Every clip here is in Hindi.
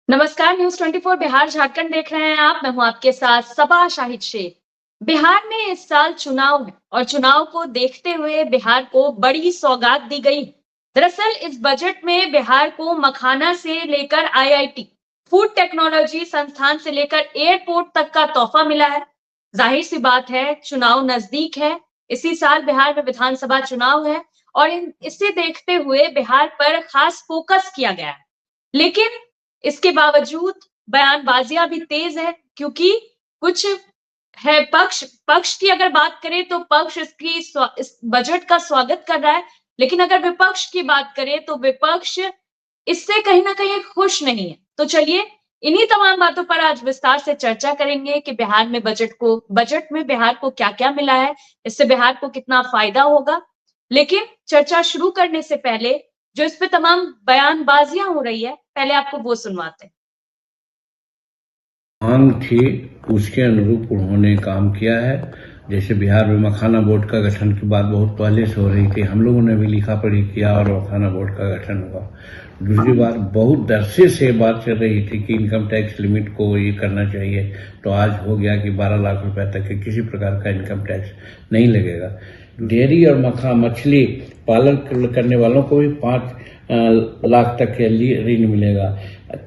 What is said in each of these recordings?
नमस्कार। न्यूज 24 बिहार झारखंड देख रहे हैं आप। मैं हूं आपके साथ सबा शाहिद शेख। बिहार में इस साल चुनाव है और चुनाव को देखते हुए बिहार को बड़ी सौगात दी गई। दरअसल इस बजट में बिहार को मखाना से लेकर आईआईटी, फूड टेक्नोलॉजी संस्थान से लेकर एयरपोर्ट तक का तोहफा मिला है। जाहिर सी बात है, चुनाव नजदीक है। इसी साल बिहार में विधानसभा चुनाव है और इसे देखते हुए बिहार पर खास फोकस किया गया है। लेकिन इसके बावजूद बयानबाजियां भी तेज है, क्योंकि कुछ है पक्ष की अगर बात करें तो पक्ष इस बजट का स्वागत कर रहा है, लेकिन अगर विपक्ष की बात करें तो विपक्ष इससे कहीं ना कहीं खुश नहीं है। तो चलिए इन्हीं तमाम बातों पर आज विस्तार से चर्चा करेंगे कि बजट में बिहार को क्या क्या मिला है, इससे बिहार को कितना फायदा होगा। लेकिन चर्चा शुरू करने से पहले जो इस पे तमाम बयानबाजियां हो रही है, पहले आपको वो सुनवाते हैं। मांग थी उसके अनुरूप उन्होंने काम किया है। जैसे बिहार में मखाना बोर्ड का गठन की बात बहुत पहले से हो रही थी, हम लोगों ने भी लिखा पढ़ी किया और मखाना बोर्ड का गठन हुआ। दूसरी बात, बहुत दरसे से बात चल रही थी कि इनकम टैक्स लिमिट को ये करना चाहिए, तो आज हो गया कि 12 लाख रुपए तक के किसी प्रकार का इनकम टैक्स नहीं लगेगा। डेयरी और मछली पालन करने वालों को भी 5 लाख तक के लिए ऋण मिलेगा।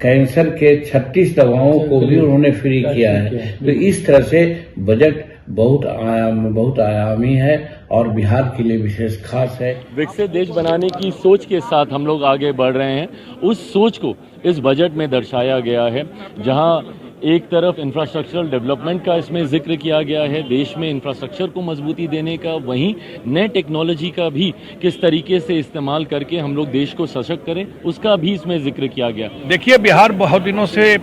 कैंसर के 36 दवाओं को भी उन्होंने फ्री किया है। तो इस तरह से बजट बहुत आयामी है और बिहार के लिए विशेष खास है। विकसित देश बनाने की सोच के साथ हम लोग आगे बढ़ रहे हैं। उस सोच को इस बजट में दर्शाया गया है, जहां एक तरफ इंफ्रास्ट्रक्चरल डेवलपमेंट का इसमें जिक्र किया गया है, देश में इंफ्रास्ट्रक्चर को मजबूती देने का, वहीं नए टेक्नोलॉजी का भी किस तरीके से इस्तेमाल करके हम लोग देश को सशक्त करें, उसका भी इसमें जिक्र किया गया। देखिए, बिहार बहुत दिनों से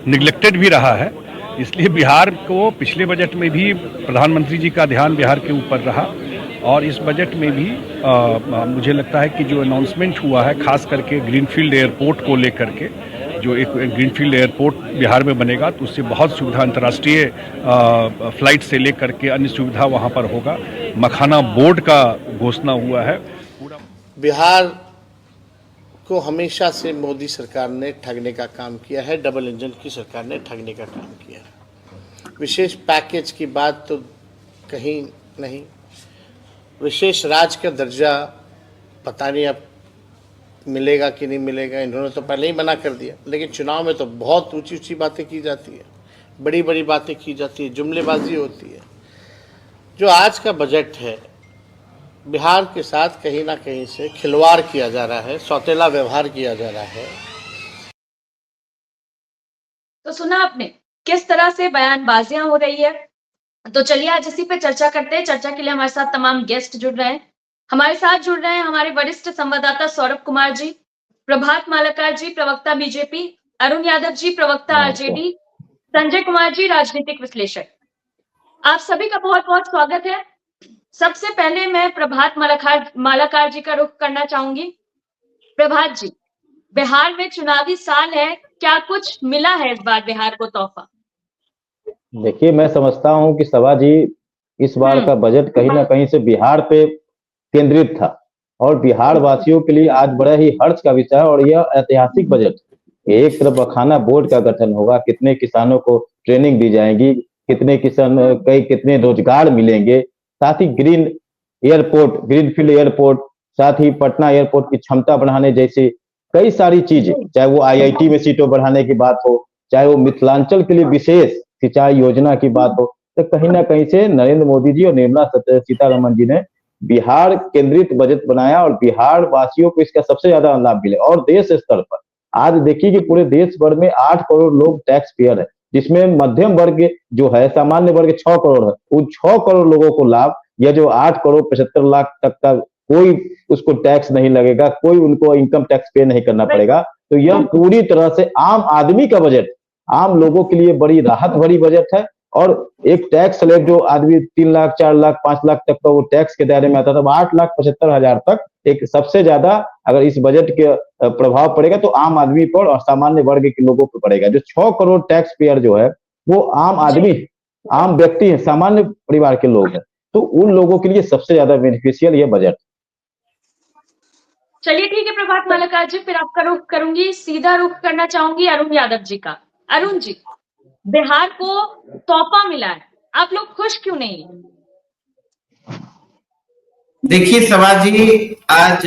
निग्लेक्टेड भी रहा है, इसलिए बिहार को पिछले बजट में भी प्रधानमंत्री जी का ध्यान बिहार के ऊपर रहा और इस बजट में भी मुझे लगता है कि जो अनाउंसमेंट हुआ है, खास करके ग्रीनफील्ड एयरपोर्ट को लेकर के, जो एक ग्रीनफील्ड एयरपोर्ट बिहार में बनेगा तो उससे बहुत सुविधा, अंतर्राष्ट्रीय फ्लाइट से लेकर के अन्य सुविधा वहाँ पर होगा। मखाना बोर्ड का घोषणा हुआ है। बिहार को हमेशा से मोदी सरकार ने ठगने का काम किया है, डबल इंजन की सरकार ने ठगने का काम किया है। विशेष पैकेज की बात तो कहीं नहीं, विशेष राज्य का दर्जा पता नहीं अब मिलेगा कि नहीं मिलेगा, इन्होंने तो पहले ही मना कर दिया। लेकिन चुनाव में तो बहुत ऊंची ऊंची बातें की जाती है, बड़ी बड़ी बातें की जाती है, जुमलेबाजी होती है। जो आज का बजट है, बिहार के साथ कहीं ना कहीं से खिलवाड़ किया जा रहा है, सौतेला व्यवहार किया जा रहा है। तो सुना आपने किस तरह से बयानबाजियां हो रही है। तो चलिए आज इसी पे चर्चा करते हैं। चर्चा के लिए हमारे साथ तमाम गेस्ट जुड़ रहे हैं। हमारे साथ जुड़ रहे हैं हमारे वरिष्ठ संवाददाता सौरभ कुमार जी, प्रभात मालाकार जी प्रवक्ता बीजेपी, अरुण यादव जी प्रवक्ता आरजेडी, संजय कुमार जी राजनीतिक विश्लेषक। आप सभी का बहुत बहुत स्वागत है। सबसे पहले मैं प्रभात मालाकार जी का रुख करना चाहूंगी। प्रभात जी, बिहार में चुनावी साल है, क्या कुछ मिला है इस बार बिहार को तोहफा? देखिए, मैं समझता हूं कि सभा जी, इस बार का बजट कहीं ना कहीं से बिहार पे केंद्रित था और बिहार वासियों के लिए आज बड़ा ही हर्ष का विषय है। और यह ऐतिहासिक बजट, एक तरफ मखाना बोर्ड का गठन होगा, कितने किसानों को ट्रेनिंग दी जाएगी, कितने रोजगार मिलेंगे, साथ ही ग्रीनफील्ड एयरपोर्ट, साथ ही पटना एयरपोर्ट की क्षमता बढ़ाने जैसी कई सारी चीजें, चाहे वो आईआईटी में सीटों बढ़ाने की बात हो, चाहे वो मिथिलांचल के लिए विशेष सिंचाई योजना की बात हो, तो कहीं ना कहीं से नरेंद्र मोदी जी और निर्मला सीतारमण जी ने बिहार केंद्रित बजट बनाया और बिहार वासियों को इसका सबसे ज्यादा लाभ मिले। और देश स्तर पर आज देखिए कि पूरे देश भर में 8 करोड़ लोग टैक्स पेयर है, जिसमें मध्यम वर्ग जो है, सामान्य वर्ग 6 करोड़ है। उन 6 करोड़ लोगों को लाभ, यह जो 8 करोड़ 75 लाख तक का कोई उसको टैक्स नहीं लगेगा, कोई उनको इनकम टैक्स पे नहीं करना पड़ेगा। तो यह पूरी तरह से आम आदमी का बजट, आम लोगों के लिए बड़ी राहत भरी बजट है। और एक टैक्स स्लैब जो आदमी 3 लाख 4 लाख 5 लाख तक का वो टैक्स के दायरे में आता था, 8,75,000 तक एक सबसे ज्यादा अगर इस बजट के प्रभाव पड़ेगा तो आम आदमी पर और सामान्य वर्ग के लोगों पर पड़ेगा। जो 6 करोड़ टैक्स पेयर जो है वो आम आदमी, आम व्यक्ति है, सामान्य परिवार के लोग हैं, तो उन लोगों के लिए सबसे ज्यादा बेनिफिशियल ये बजट। चलिए ठीक है प्रभात मालका जी, फिर आपका रुख करूंगी, सीधा रुख करना चाहूंगी अरुण यादव जी का। अरुण जी, बिहार को तोहफा मिला है, आप लोग खुश क्यों नहीं? देखिए सभा जी, आज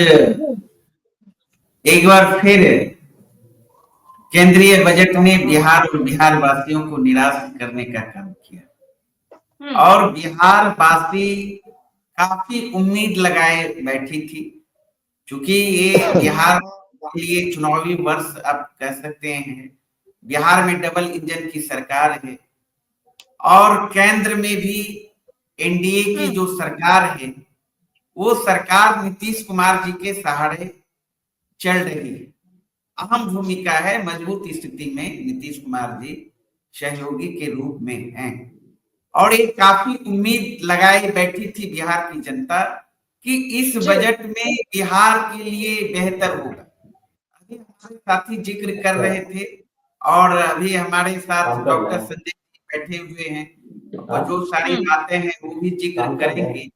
एक बार फिर केंद्रीय बजट ने बिहार और बिहार वासियों को निराश करने का काम किया और बिहार वासी काफी उम्मीद लगाए बैठी थी, क्योंकि ये बिहार के लिए चुनावी वर्ष आप कह सकते हैं। बिहार में डबल इंजन की सरकार है और केंद्र में भी एनडीए की जो सरकार है वो सरकार नीतीश कुमार जी के सहारे चल रही है। अहम भूमिका है, मजबूत स्थिति में नीतीश कुमार जी सहयोगी के रूप में हैं और एक काफी उम्मीद लगाई बैठी थी बिहार की जनता कि इस बजट में बिहार के लिए बेहतर होगा। अभी हमारे साथी जिक्र कर रहे थे और अभी हमारे साथ डॉक्टर संजय जी बैठे हुए हैं और जो सारी बातें हैं वो भी जिक्र करेंगे,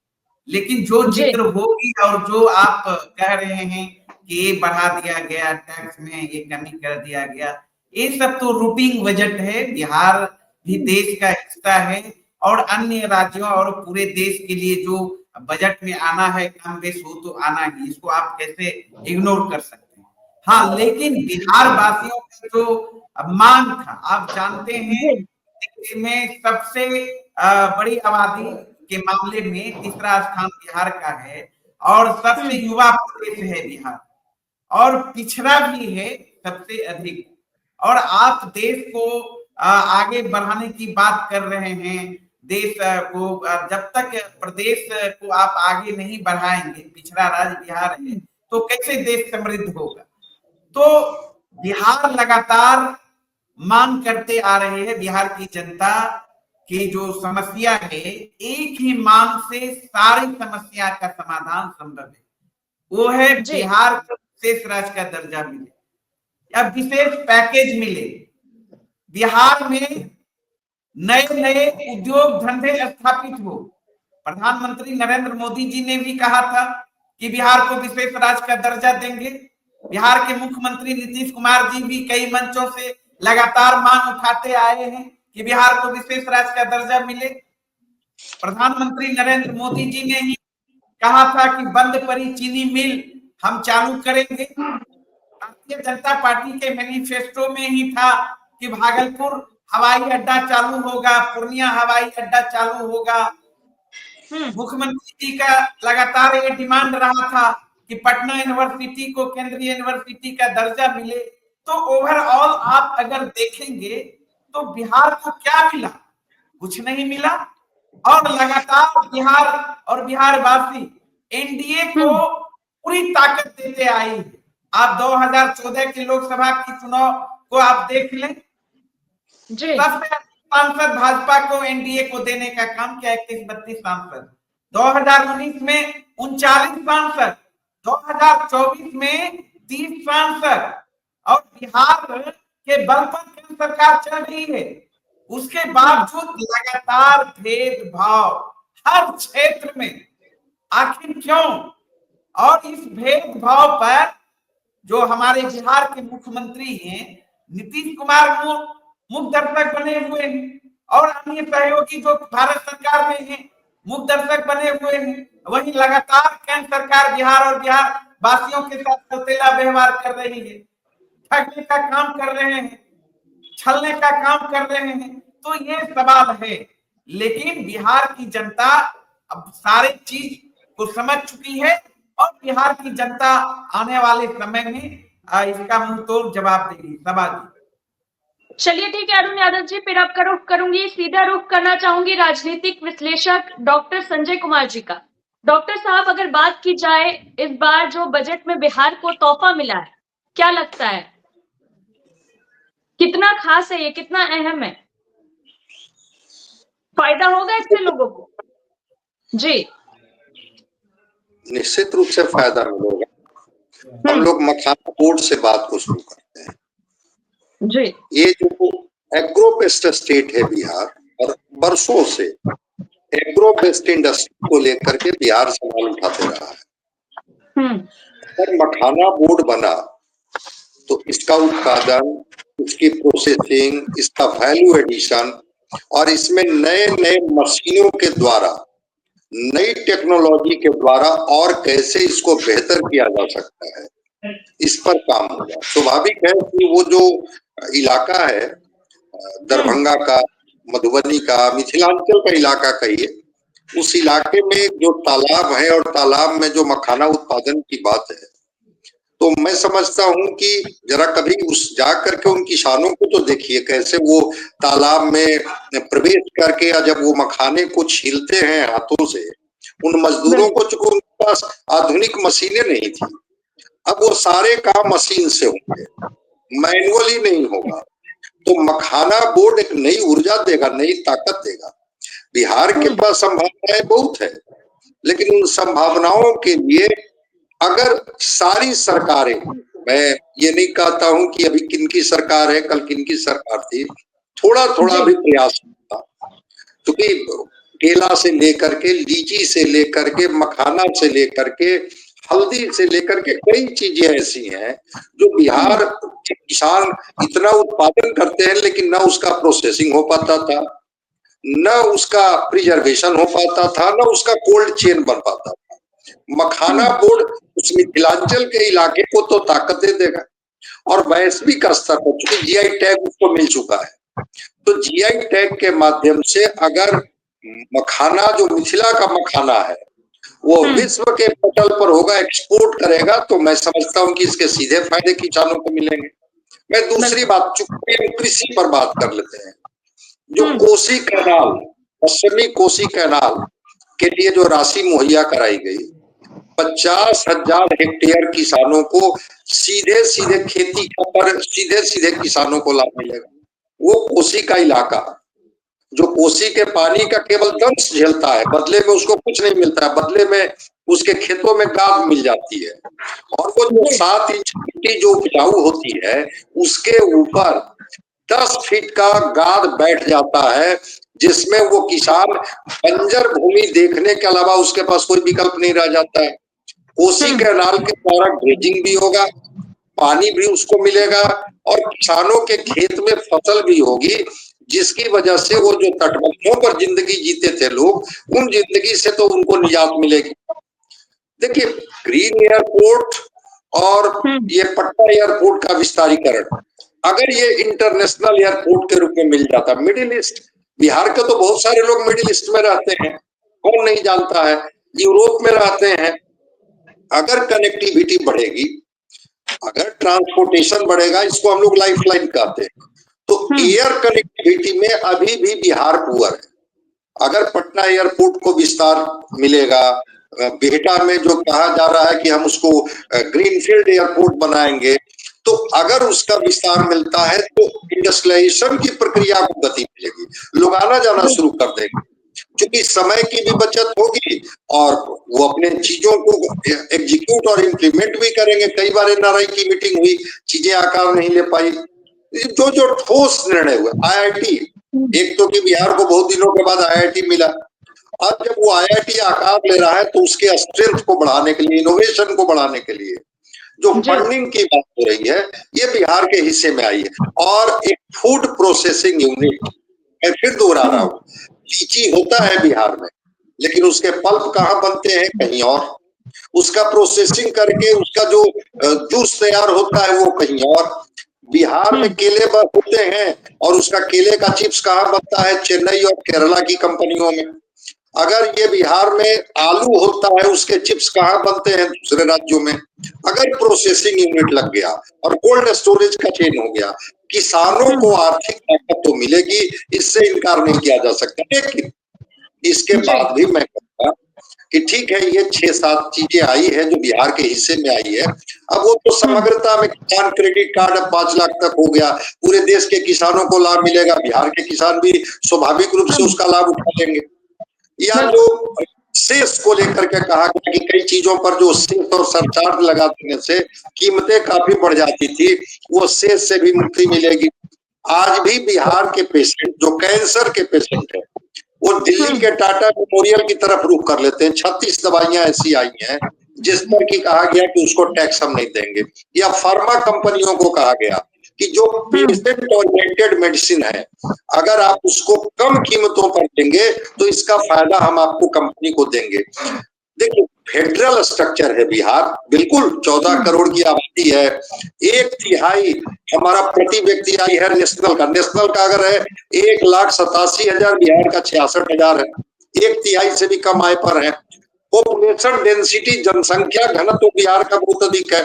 लेकिन जो जिक्र होगी और जो आप कह रहे हैं कि ये बढ़ा दिया गया, टैक्स में ये कमी कर दिया गया, ये सब तो रूटीन बजट है। बिहार भी देश का हिस्सा है और अन्य राज्यों और पूरे देश के लिए जो बजट में आना है कम बेश हो तो आना ही, इसको आप कैसे इग्नोर कर सकते हैं। हाँ, लेकिन बिहार वासियों का जो मांग था, आप जानते हैं देश में सबसे बड़ी आबादी के मामले में तीसरा स्थान बिहार का है और सबसे युवा प्रदेश है बिहार और पिछड़ा भी है सबसे अधिक। और आप देश को आगे बढ़ाने की बात कर रहे हैं, देश को जब तक प्रदेश को आप आगे नहीं बढ़ाएंगे, पिछड़ा राज्य बिहार है, तो कैसे देश समृद्ध होगा। तो बिहार लगातार मांग करते आ रहे हैं, बिहार की जनता की जो समस्या है, एक ही मांग से सारी समस्या का समाधान संभव है, वो है बिहार को विशेष राज्य का दर्जा मिले या विशेष पैकेज मिले। बिहार में नए नए उद्योग धंधे स्थापित हो। प्रधानमंत्री नरेंद्र मोदी जी ने भी कहा था कि बिहार को विशेष राज्य का दर्जा देंगे। बिहार के मुख्यमंत्री नीतीश कुमार जी भी कई मंचों से लगातार मांग उठाते आए हैं कि बिहार को विशेष राज्य का दर्जा मिले। प्रधानमंत्री नरेंद्र मोदी जी ने ही कहा था कि बंद पड़ी चीनी मिल हम चालू करेंगे। भारतीय जनता पार्टी के मैनिफेस्टो में ही था कि भागलपुर हवाई अड्डा चालू होगा, पूर्णिया हवाई अड्डा चालू होगा। मुख्यमंत्री जी का लगातार ये डिमांड रहा था कि पटना यूनिवर्सिटी को केंद्रीय यूनिवर्सिटी का दर्जा मिले। तो ओवरऑल आप अगर देखेंगे तो बिहार को क्या मिला? कुछ नहीं मिला। और लगातार बिहार और बिहार वासी एनडीए को पूरी ताकत देते आई है। आप 2014 के लोकसभा की चुनाव को आप देख लें, सांसद भाजपा को एनडीए को देने का काम किया, 31-32 सांसद। 2019 में 39 सांसद, 2024 में 30 सांसद और बिहार के बल पर सरकार चल रही है। उसके बावजूद लगातार भेदभाव हर क्षेत्र में, आखिर क्यों? और इस भेदभाव पर जो हमारे बिहार के मुख्यमंत्री हैं नीतीश कुमार मुख्य दर्शक बने हुए हैं और अन्य सहयोगी जो भारत सरकार में हैं मुख्य दर्शक बने हुए हैं। वहीं लगातार केंद्र सरकार बिहार और बिहार वासियों के साथ सौतेला व्यवहार कर रही है, ठगने का काम कर रहे हैं, छलने का काम कर रहे हैं। तो ये सवाल है, लेकिन बिहार की जनता अब सारी चीज को समझ चुकी है और बिहार की जनता आने वाले समय में इसका मुंहतोड़ जवाब देगी। सवाल चलिए ठीक है अरुण यादव जी, फिर आपका रुख करूंगी, सीधा रुख करना चाहूंगी राजनीतिक विश्लेषक डॉक्टर संजय कुमार जी का। डॉक्टर साहब, अगर बात की जाए इस बार जो बजट में बिहार को तोहफा मिला है, क्या लगता है कितना खास है ये, कितना अहम है? फायदा होगा इससे लोगों को? जी निश्चित रूप से फायदा मिलेगा। हम लोग मखाना बोर्ड से बात को शुरू करते हैं जी। ये जो एग्रो बेस्ड स्टेट है बिहार, और बरसों से एग्रो बेस्ड इंडस्ट्री को लेकर के बिहार सवाल उठाते रहा है। पर मखाना बोर्ड बना तो इसका उत्पादन, इसकी प्रोसेसिंग, इसका वैल्यू एडिशन और इसमें नए नए मशीनों के द्वारा, नई टेक्नोलॉजी के द्वारा और कैसे इसको बेहतर किया जा सकता है, इस पर काम होगा। स्वाभाविक है कि वो जो इलाका है दरभंगा का, मधुबनी का, मिथिलांचल का इलाका कहिए, उस इलाके में जो तालाब है और तालाब में जो मखाना उत्पादन की बात है, तो मैं समझता हूं कि जरा कभी उस जा करके उन किसानों को तो देखिए कैसे वो तालाब में प्रवेश करके या जब वो मखाने को छीलते हैं हाथों से, उन मजदूरों को चूंकि उनके पास आधुनिक मशीनें नहीं थी, अब वो सारे काम मशीन से होंगे, मैनुअली नहीं होगा। तो मखाना बोर्ड एक नई ऊर्जा देगा, नई ताकत देगा। बिहार के पास संभावनाएं बहुत है, लेकिन उन संभावनाओं के लिए अगर सारी सरकारें, मैं ये नहीं कहता हूं कि अभी किनकी सरकार है, कल किनकी सरकार थी, थोड़ा थोड़ा भी प्रयास होता, क्योंकि केला से लेकर के, लीची से लेकर के, मखाना से लेकर के, हल्दी से लेकर के कई चीजें ऐसी हैं जो बिहार के किसान इतना उत्पादन करते हैं, लेकिन न उसका प्रोसेसिंग हो पाता था, न उसका प्रिजर्वेशन हो पाता था, न उसका कोल्ड चेन बन पाता था। मखाना बोर्ड उस मिथिलांचल के इलाके को तो ताकत दे देगा और वैश्विक स्तर पर, चूंकि जीआई टैग उसको मिल चुका है, तो जीआई टैग के माध्यम से अगर मखाना जो मिथिला का मखाना है वो विश्व के पटल पर होगा, एक्सपोर्ट करेगा, तो मैं समझता हूं कि इसके सीधे फायदे किसानों को मिलेंगे। मैं दूसरी बात, चूंकि कृषि पर बात कर लेते हैं, जो कोसी कैनाल, पश्चिमी कोसी कैनाल के लिए जो राशि मुहैया कराई गई, 50,000 हेक्टेयर किसानों को सीधे सीधे खेती पर सीधे सीधे किसानों को लाभ मिलेगा। वो कोसी का इलाका जो कोसी के पानी का केवल दंश झेलता है, बदले में उसको कुछ नहीं मिलता है, बदले में उसके खेतों में गाद मिल जाती है, और वो जो 7 इंच मिट्टी जो उपजाऊ होती है उसके ऊपर 10 फीट का गाद बैठ जाता है, जिसमें वो किसान बंजर भूमि देखने के अलावा उसके पास कोई विकल्प नहीं रह जाता है। कोसी कैनाल के द्वारा ड्रेजिंग भी होगा, पानी भी उसको मिलेगा और किसानों के खेत में फसल भी होगी, जिसकी वजह से वो जो तटबंधों पर जिंदगी जीते थे लोग, उन जिंदगी से तो उनको निजात मिलेगी। देखिए, ग्रीन एयरपोर्ट और ये पटना एयरपोर्ट का विस्तारीकरण, अगर ये इंटरनेशनल एयरपोर्ट के रूप में मिल जाता, मिडिल ईस्ट, बिहार के तो बहुत सारे लोग मिडिल ईस्ट में रहते हैं, कौन नहीं जानता है, यूरोप में रहते हैं। अगर कनेक्टिविटी बढ़ेगी, अगर ट्रांसपोर्टेशन बढ़ेगा, इसको हम लोग लाइफ लाइन कहते हैं, तो एयर कनेक्टिविटी में अभी भी बिहार पुअर है। अगर पटना एयरपोर्ट को विस्तार मिलेगा, बिहटा में जो कहा जा रहा है कि हम उसको ग्रीनफील्ड एयरपोर्ट बनाएंगे, तो अगर उसका विस्तार मिलता है तो इंडस्ट्रियलाइजेशन की प्रक्रिया को गति मिलेगी, लोग आना जाना शुरू कर देंगे, क्योंकि समय की भी बचत होगी और वो अपने चीजों को एग्जीक्यूट और इम्प्लीमेंट भी करेंगे। कई बार एनआरआई की मीटिंग हुई, चीजें आकार नहीं ले पाई, जो ठोस निर्णय हुए। आईआईटी, एक तो कि बिहार को बहुत दिनों के बाद आईआईटी मिला, अब जब वो आईआईटी आकार ले रहा है तो उसके स्ट्रेंथ को बढ़ाने के लिए, इनोवेशन को बढ़ाने के लिए जो फंडिंग की बात हो रही है, ये बिहार के हिस्से में आई है। और एक फूड प्रोसेसिंग यूनिट, मैं फिर दोहरा रहा हूँ, लीची होता है बिहार में, लेकिन उसके पल्प कहाँ बनते हैं? कहीं और। उसका प्रोसेसिंग करके उसका जो जूस तैयार होता है वो कहीं और। बिहार में केले होते हैं और उसका केले का चिप्स कहाँ बनता है? चेन्नई और केरला की कंपनियों में। अगर ये बिहार में आलू होता है, उसके चिप्स कहाँ बनते हैं? दूसरे राज्यों में। अगर प्रोसेसिंग यूनिट लग गया और कोल्ड स्टोरेज का चेन हो गया, किसानों को आर्थिक ताकत तो मिलेगी, इससे इनकार नहीं किया जा सकता। लेकिन इसके बाद भी मैं कहूँगा कि ठीक है, ये 6-7 चीजें आई है जो बिहार के हिस्से में आई है। अब वो तो समग्रता में किसान क्रेडिट कार्ड अब 5 लाख तक हो गया, पूरे देश के किसानों को लाभ मिलेगा, बिहार के किसान भी स्वाभाविक रूप से उसका लाभ उठा लेंगे। या जो सेस को लेकर के कहा गया कि कई चीजों पर जो सेस और सरचार्ज लगा देने से कीमतें काफी बढ़ जाती थी, वो सेस से भी मुक्ति मिलेगी। आज भी बिहार के पेशेंट जो कैंसर के पेशेंट है, वो दिल्ली के टाटा मेमोरियल की तरफ रुख कर लेते हैं। 36 दवाइयां ऐसी आई हैं जिस पर कि कहा गया कि उसको टैक्स हम नहीं देंगे, या फार्मा कंपनियों को कहा गया कि जो पेशेंट ओरिएंटेड मेडिसिन है अगर आप उसको कम कीमतों पर देंगे तो इसका फायदा हम आपको कंपनी को देंगे। देखिए फेडरल स्ट्रक्चर है बिहार, बिल्कुल 14 करोड़ की आबादी है, 1/3 हमारा प्रति व्यक्ति आय है नेशनल का अगर है 1,87,000, बिहार का 66,000 है, 1/3 से भी कम आय पर है। पॉपुलेशन डेंसिटी जनसंख्या घनत्व बिहार का बहुत अधिक है,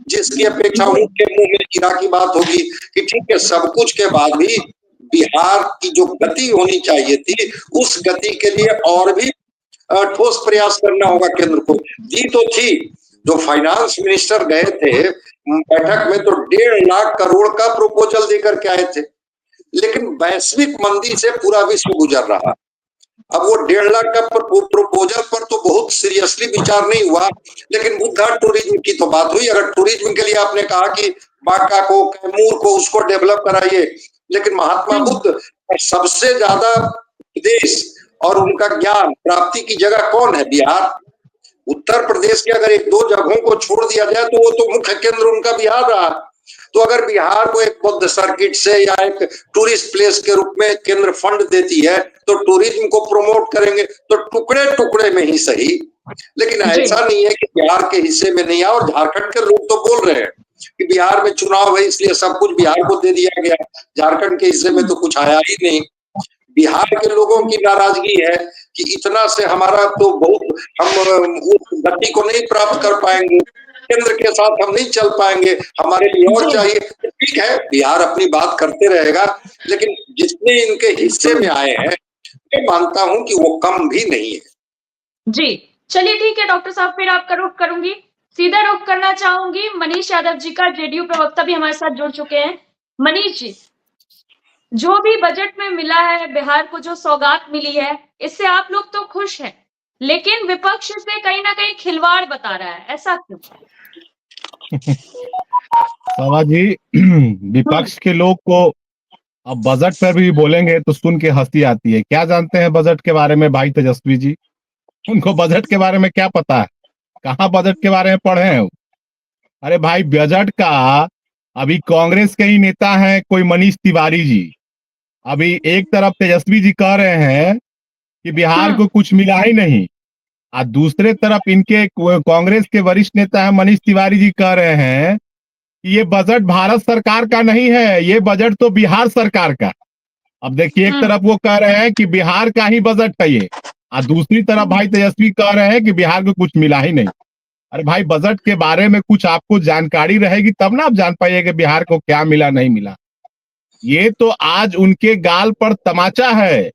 जिसकी अपेक्षा उनके मुंह में कीड़ा की बात होगी कि ठीक है सब कुछ के बाद भी बिहार की जो गति होनी चाहिए थी उस गति के लिए और भी ठोस प्रयास करना होगा केंद्र को। दी तो थी, जो फाइनेंस मिनिस्टर गए थे बैठक में तो 1.5 लाख करोड़ का प्रपोजल देकर के आए थे, लेकिन वैश्विक मंदी से पूरा विश्व गुजर रहा। अब वो 1.5 लाख का प्रपोजल पर तो बहुत सीरियसली विचार नहीं हुआ, लेकिन बुद्धा टूरिज्म की तो बात हुई। अगर टूरिज्म के लिए आपने कहा कि बांका को, कैमूर को, उसको डेवलप कराइए, लेकिन महात्मा बुद्ध सबसे ज्यादा देश और उनका ज्ञान प्राप्ति की जगह कौन है? बिहार। उत्तर प्रदेश के अगर 1-2 जगहों को छोड़ दिया जाए तो वो तो मुख्य केंद्र उनका बिहार रहा। तो अगर बिहार को एक बौद्ध सर्किट से या एक टूरिस्ट प्लेस के रूप में केंद्र फंड देती है तो टूरिज्म को प्रमोट करेंगे तो टुकड़े टुकड़े में ही सही, लेकिन ऐसा नहीं है कि बिहार के हिस्से में नहीं है। और झारखंड के लोग तो बोल रहे हैं कि बिहार में चुनाव है इसलिए सब कुछ बिहार को दे दिया गया, झारखंड के हिस्से में तो कुछ आया ही नहीं। बिहार के लोगों की नाराजगी है कि इतना से हमारा तो बहुत, हम उस गति को नहीं प्राप्त कर पाएंगे, केंद्र के साथ हम नहीं चल पाएंगे, हमारे लिए और चाहिए। ठीक है बिहार अपनी बात करते रहेगा, लेकिन जितने इनके हिस्से में आए हैं मैं मानता हूं कि वो कम भी नहीं है। जी चलिए ठीक है डॉक्टर साहब, फिर आपका रुख करूंगी, सीधा रुख करना चाहूंगी मनीष यादव जी का। जेडीयू प्रवक्ता भी हमारे साथ जुड़ चुके हैं। मनीष जी, जो भी बजट में मिला है, बिहार को जो सौगात मिली है, इससे आप लोग तो खुश हैं, लेकिन विपक्ष से कहीं ना कहीं खिलवाड़ बता रहा है, ऐसा क्यों? सभा जी, विपक्ष के लोग को अब बजट पर भी बोलेंगे तो सुन के हंसी आती है। क्या जानते हैं बजट के बारे में भाई तेजस्वी जी? उनको बजट के बारे में क्या पता है? कहाँ बजट के बारे में पढ़े हैं? अरे भाई बजट का अभी कांग्रेस के ही नेता हैं कोई मनीष तिवारी जी, अभी एक तरफ तेजस्वी जी कह रहे हैं कि बिहार को कुछ मिला ही नहीं, और दूसरे तरफ इनके कांग्रेस के वरिष्ठ नेता है मनीष तिवारी जी कह रहे हैं कि ये बजट भारत सरकार का नहीं है, ये बजट तो बिहार सरकार का। अब देखिए एक तरफ वो कह रहे हैं कि बिहार का ही बजट है ये, और दूसरी तरफ भाई तेजस्वी कह रहे हैं कि बिहार को कुछ मिला ही नहीं। अरे भाई बजट के बारे में कुछ आपको जानकारी रहेगी तब ना आप जान पाइएगा बिहार को क्या मिला नहीं मिला। ये तो आज उनके गाल पर तमाचा है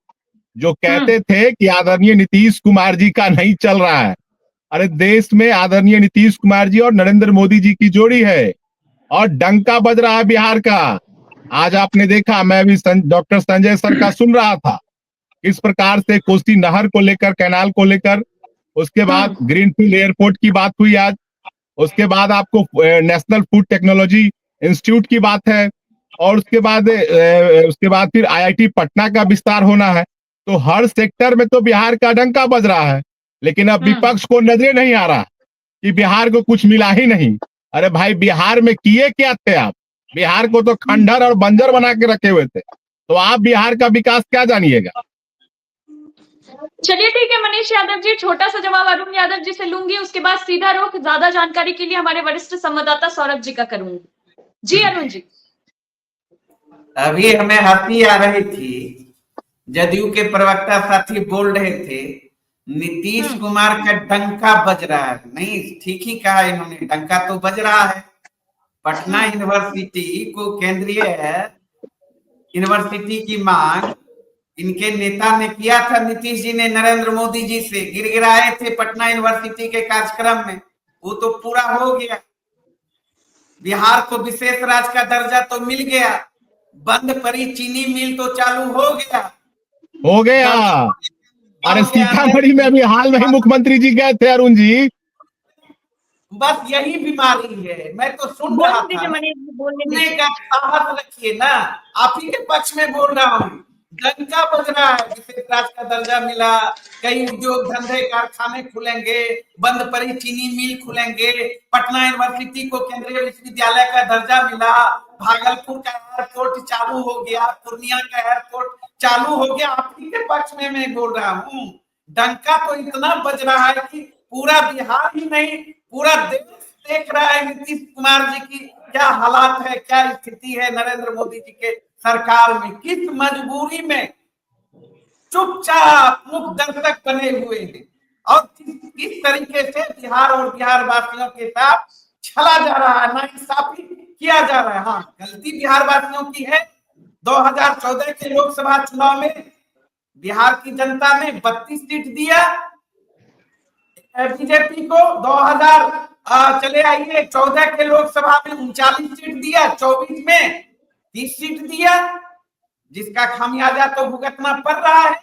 जो कहते थे कि आदरणीय नीतीश कुमार जी का नहीं चल रहा है। अरे देश में आदरणीय नीतीश कुमार जी और नरेंद्र मोदी जी की जोड़ी है और डंका बज रहा है बिहार का। आज आपने देखा, मैं भी डॉक्टर संजय सर का सुन रहा था, इस प्रकार से कोसी नहर को लेकर, कैनाल को लेकर, उसके बाद ग्रीनफील्ड एयरपोर्ट की बात हुई आज, उसके बाद आपको नेशनल फूड टेक्नोलॉजी इंस्टीट्यूट की बात है, और उसके बाद फिर आईआईटी पटना का विस्तार होना है। तो हर सेक्टर में तो बिहार का डंका बज रहा है, लेकिन अब विपक्ष को नजरे नहीं आ रहा कि बिहार को कुछ मिला ही नहीं। अरे भाई बिहार में किए क्या थे आप? बिहार को तो खंडहर और बंजर बना के रखे हुए थे, तो आप बिहार का विकास क्या जानिएगा? चलिए ठीक है मनीष यादव जी, छोटा सा जवाब अरुण यादव जी से लूंगी, उसके बाद सीधा रुख ज्यादा जानकारी के लिए हमारे वरिष्ठ संवाददाता सौरभ जी का करूंगी। जी अरुण जी। अभी हमें हंसी आ रही थी, जदयू के प्रवक्ता साथी बोल रहे थे नीतीश कुमार का डंका बज रहा है। नहीं, ठीक ही कहा इन्होंने, डंका तो बज रहा है। पटना यूनिवर्सिटी को केंद्रीय यूनिवर्सिटी की मांग इनके नेता ने किया था, नीतीश जी ने नरेंद्र मोदी जी से गिड़गिड़ाए थे पटना यूनिवर्सिटी के कार्यक्रम में, वो तो पूरा हो गया। बिहार को विशेष राज्य का दर्जा तो मिल गया, बंद पड़ी चीनी मिल तो चालू हो गया। अरे सीतामढ़ी में अभी हाल में ही मुख्यमंत्री जी गए थे अरुण जी। बस यही बीमारी है, मैं तो सुन रहा था। बोलने का साहस रखिए ना, आप ही के पक्ष में बोल रहा हूँ। डंका बज रहा है, विशेष राज्य का दर्जा मिला, कई उद्योग धंधे कारखाने खुलेंगे, बंद पड़ी चीनी मिल खुलेंगे, पटना यूनिवर्सिटी को केंद्रीय विश्वविद्यालय का दर्जा मिला, भागलपुर का एयरपोर्ट चालू हो गया, पूर्णिया का एयरपोर्ट चालू हो गया। आप ही के पक्ष में मैं बोल रहा हूँ। डंका तो इतना बज रहा है कि पूरा बिहार ही नहीं, पूरा देश देख रहा है नीतीश कुमार जी की क्या हालात है, क्या स्थिति है नरेंद्र मोदी जी के सरकार में, किस मजबूरी में चुपचाप मुख दर्शक बने हुए हैं और किस तरीके से बिहार और बिहार वासियों के साथ छला जा रहा है, नाइंसाफी किया जा रहा है। हाँ, गलती बिहार वासियों की है। 2014 के लोकसभा चुनाव में बिहार की जनता ने 32 सीट दिया बीजेपी को, 14 के लोकसभा में 39 सीट दिया, 24 में 30 सीट दिया, जिसका खामियाजा तो भुगतना पड़ रहा है।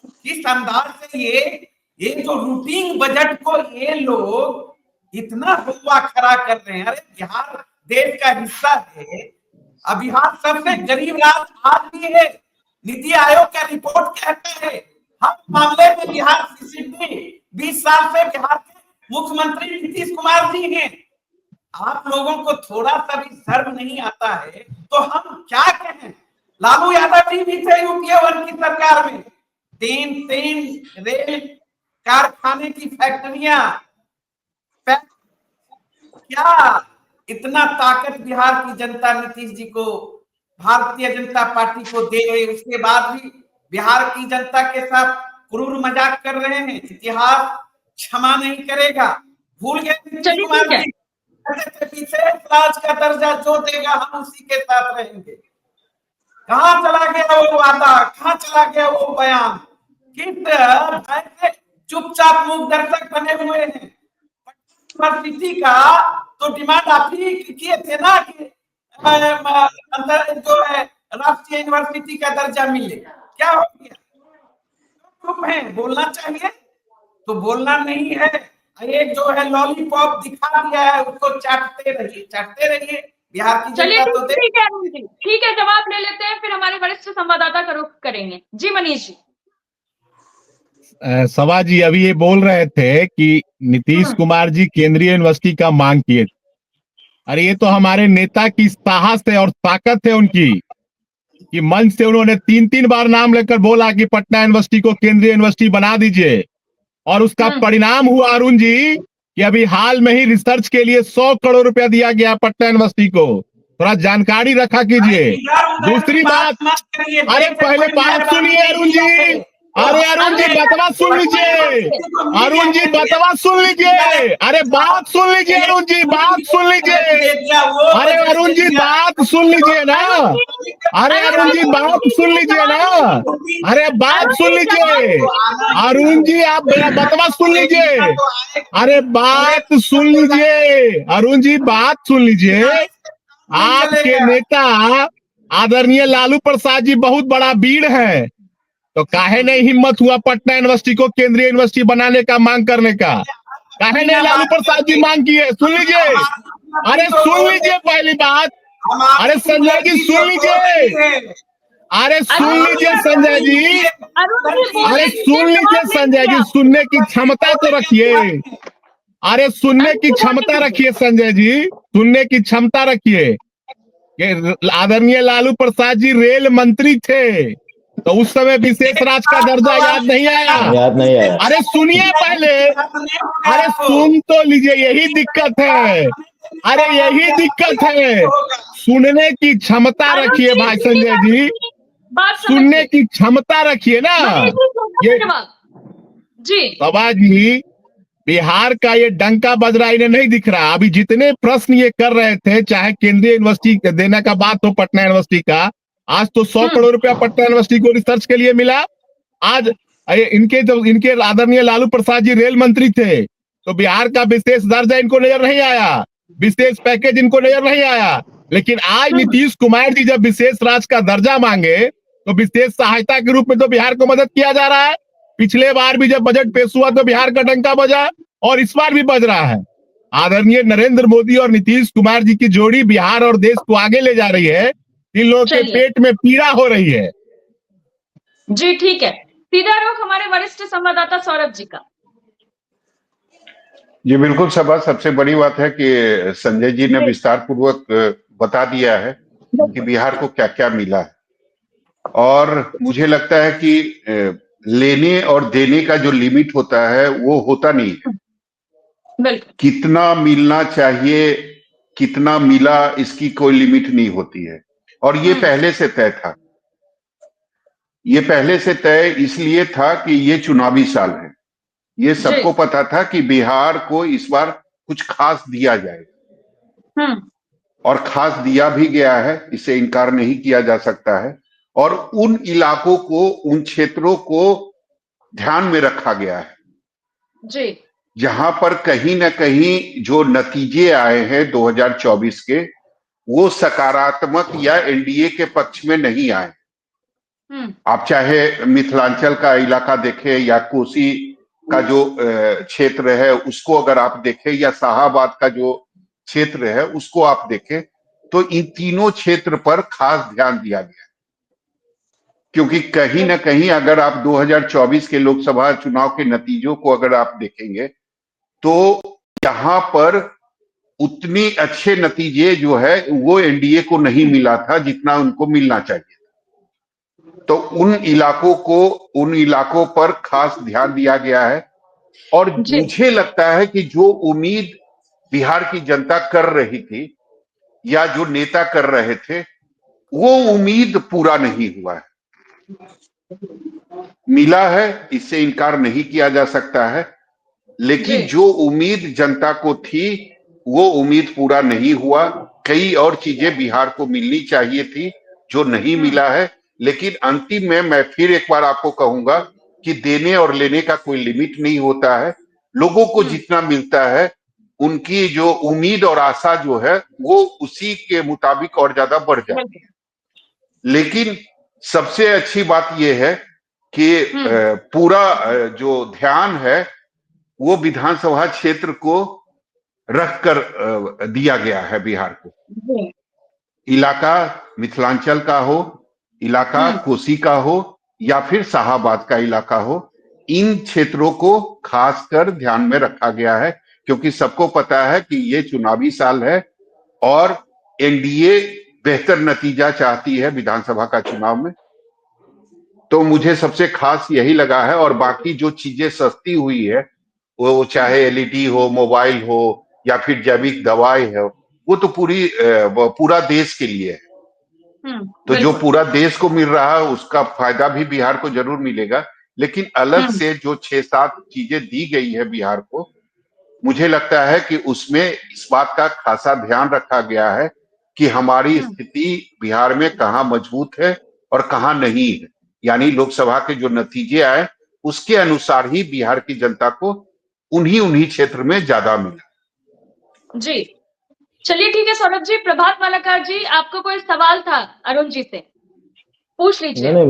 किस अंदाज से ये जो रूटीन बजट को ये लोग इतना हुआ खड़ा कर रहे हैं। अरे बिहार देश का हिस्सा है, अब बिहार सबसे गरीब राज्य आज भी है। नीति आयोग का रिपोर्ट कहता है हर मामले में बिहार की सिद्धि 20 साल से बिहार के मुख्यमंत्री नीतीश कुमार जी हैं। आप लोगों को थोड़ा सा भी शर्म नहीं आता है तो हम क्या कहें। लालू यादव जी भी थे यूपीए 1 की सरकार में, तीन रेल कारखाने की फैक्ट्रियां, क्या इतना ताकत बिहार की जनता नीतीश जी को, भारतीय जनता पार्टी को दे रही, उसके बाद भी बिहार की जनता के साथ क्रूर मजाक कर रहे हैं। इतिहास क्षमा नहीं करेगा। भूल गए नीतीश कुमार जी, विशेष राज्य का दर्जा जो देगा हम उसी के साथ रहेंगे। कहां चला गया वो वादा, कहां चला गया वो बयान, किस चुपचाप मुख दर्शक बने हुए हैं। यूनिवर्सिटी का तो डिमांड आप ही किए थे ना कि अंदर जो है राष्ट्रीय यूनिवर्सिटी का दर्जा मिले, क्या हो गया? चुप है, बोलना चाहिए तो बोलना नहीं है। एक जो है लॉलीपॉप दिखा दिया है उसको चाटते रहिए। बिहार की जनता तो ठीक है, जवाब ले लेते हैं, फिर हमारे वरिष्ठ संवाददाता का रुख करेंगे। जी मनीष जी। सभा जी अभी ये बोल रहे थे कि नीतीश कुमार जी केंद्रीय यूनिवर्सिटी का मांग किए। अरे ये तो हमारे नेता की साहस है और ताकत है उनकी कि मंच से उन्होंने 3 बार नाम लेकर बोला कि पटना यूनिवर्सिटी को केंद्रीय यूनिवर्सिटी बना दीजिए, और उसका परिणाम हुआ अरुण जी कि अभी हाल में ही रिसर्च के लिए 100 करोड़ रुपया दिया गया पटना यूनिवर्सिटी को। थोड़ा जानकारी रखा कीजिए। दूसरी बात, अरे पहले बात सुनिए अरुण जी। अरे अरुण जी बतवा सुन लीजिए। अरुण जी बतवा सुन लीजिए। अरे बात सुन लीजिए अरुण जी, बात सुन लीजिए। अरे अरुण जी बात सुन लीजिए ना। अरे अरुण जी बात सुन लीजिए ना। अरे बात सुन लीजिए अरुण जी, आप बतवा सुन लीजिए। अरे बात सुन लीजिए अरुण जी, बात सुन लीजिए। आपके नेता आदरणीय लालू प्रसाद जी बहुत बड़ा वीर है, तो काहे नहीं हिम्मत हुआ पटना यूनिवर्सिटी को केंद्रीय यूनिवर्सिटी बनाने का, मांग करने का? काहे नहीं लालू प्रसाद जी मांग किए? सुन लीजिए। अरे सुन लीजिए पहली बात। अरे संजय जी सुन लीजिए। अरे सुन लीजिए संजय जी। अरे सुन लीजिए संजय जी, सुनने की क्षमता तो रखिए। अरे सुनने की क्षमता रखिए संजय जी, सुनने की क्षमता रखिए। आदरणीय लालू प्रसाद जी रेल मंत्री थे, तो उस समय विशेष राज्य का दर्जा याद नहीं आया? अरे सुनिए पहले। अरे सुन तो लीजिए, यही दिक्कत है। अरे यही दिक्कत है। सुनने की क्षमता रखिए भाई संजय जी, सुनने की क्षमता रखिए ना। ये जी सभा जी, बिहार का ये डंका बज रहा इन्हें नहीं दिख रहा? अभी जितने प्रश्न ये कर रहे थे, चाहे केंद्रीय यूनिवर्सिटी देने का बात हो पटना यूनिवर्सिटी का, आज तो 100 करोड़ रुपया पटना यूनिवर्सिटी को रिसर्च के लिए मिला। आज इनके आदरणीय लालू प्रसाद जी रेल मंत्री थे, तो बिहार का विशेष दर्जा इनको नजर नहीं आया, विशेष पैकेज इनको नजर नहीं आया। लेकिन आज नीतीश कुमार जी जब विशेष राज्य का दर्जा मांगे, तो विशेष सहायता के रूप में तो बिहार को मदद किया जा रहा है। पिछले बार भी जब बजट पेश हुआ तो बिहार का डंका बजा, और इस बार भी बज रहा है। आदरणीय नरेंद्र मोदी और नीतीश कुमार जी की जोड़ी बिहार और देश को आगे ले जा रही है। इन लोगों के पेट में पीड़ा हो रही है। जी ठीक है, सीधा रुख हमारे वरिष्ठ संवाददाता सौरभ जी का। जी बिल्कुल सबा, सबसे बड़ी बात है कि संजय जी ने जी विस्तार पूर्वक बता दिया है कि बिहार को क्या क्या मिला है। और मुझे लगता है कि लेने और देने का जो लिमिट होता है वो होता नहीं है। बिल्कुल। कितना मिलना चाहिए, कितना मिला, इसकी कोई लिमिट नहीं होती है। और ये पहले से तय था। ये पहले से तय इसलिए था कि ये चुनावी साल है। ये सबको पता था कि बिहार को इस बार कुछ खास दिया जाएगा और खास दिया भी गया है, इससे इनकार नहीं किया जा सकता है। और उन इलाकों को, उन क्षेत्रों को ध्यान में रखा गया है जी जहां पर कहीं ना कहीं जो नतीजे आए हैं 2024 के, वो सकारात्मक या एनडीए के पक्ष में नहीं आए। आप चाहे मिथिलांचल का इलाका देखें या कोसी का जो क्षेत्र है उसको अगर आप देखें, या शाहाबाद का जो क्षेत्र है उसको आप देखें, तो इन तीनों क्षेत्र पर खास ध्यान दिया गया। क्योंकि कहीं ना कहीं अगर आप 2024 के लोकसभा चुनाव के नतीजों को अगर आप देखेंगे तो यहाँ पर उतनी अच्छे नतीजे जो है वो एनडीए को नहीं मिला था जितना उनको मिलना चाहिए। तो उन इलाकों पर खास ध्यान दिया गया है। और मुझे लगता है कि जो उम्मीद बिहार की जनता कर रही थी या जो नेता कर रहे थे, वो उम्मीद पूरा नहीं हुआ है। मिला है, इससे इनकार नहीं किया जा सकता है, लेकिन जो उम्मीद जनता को थी वो उम्मीद पूरा नहीं हुआ। कई और चीजें बिहार को मिलनी चाहिए थी जो नहीं मिला है। लेकिन अंतिम में मैं फिर एक बार आपको कहूंगा कि देने और लेने का कोई लिमिट नहीं होता है। लोगों को जितना मिलता है, उनकी जो उम्मीद और आशा जो है वो उसी के मुताबिक और ज्यादा बढ़ जाती है। लेकिन सबसे अच्छी बात यह है कि पूरा जो ध्यान है वो विधानसभा क्षेत्र को रखकर दिया गया है बिहार को। इलाका मिथिलांचल का हो, इलाका कोसी का हो या फिर शाहाबाद का इलाका हो, इन क्षेत्रों को खासकर ध्यान में रखा गया है। क्योंकि सबको पता है कि ये चुनावी साल है और एनडीए बेहतर नतीजा चाहती है विधानसभा का चुनाव में। तो मुझे सबसे खास यही लगा है। और बाकी जो चीजें सस्ती हुई है, वो चाहे एलईडी हो, मोबाइल हो या फिर जैविक दवाई है, वो तो पूरा देश के लिए है। तो जो पूरा देश को मिल रहा है उसका फायदा भी बिहार को जरूर मिलेगा। लेकिन अलग से जो 6-7 चीजें दी गई है बिहार को, मुझे लगता है कि उसमें इस बात का खासा ध्यान रखा गया है कि हमारी स्थिति बिहार में कहाँ मजबूत है और कहाँ नहीं है। यानी लोकसभा के जो नतीजे आए उसके अनुसार ही बिहार की जनता को उन्हीं क्षेत्र में ज्यादा मिला। जी चलिए ठीक है सौरभ जी। प्रभात मालाकार जी, आपको कोई सवाल था अरुण जी से, पूछ लीजिए। नहीं,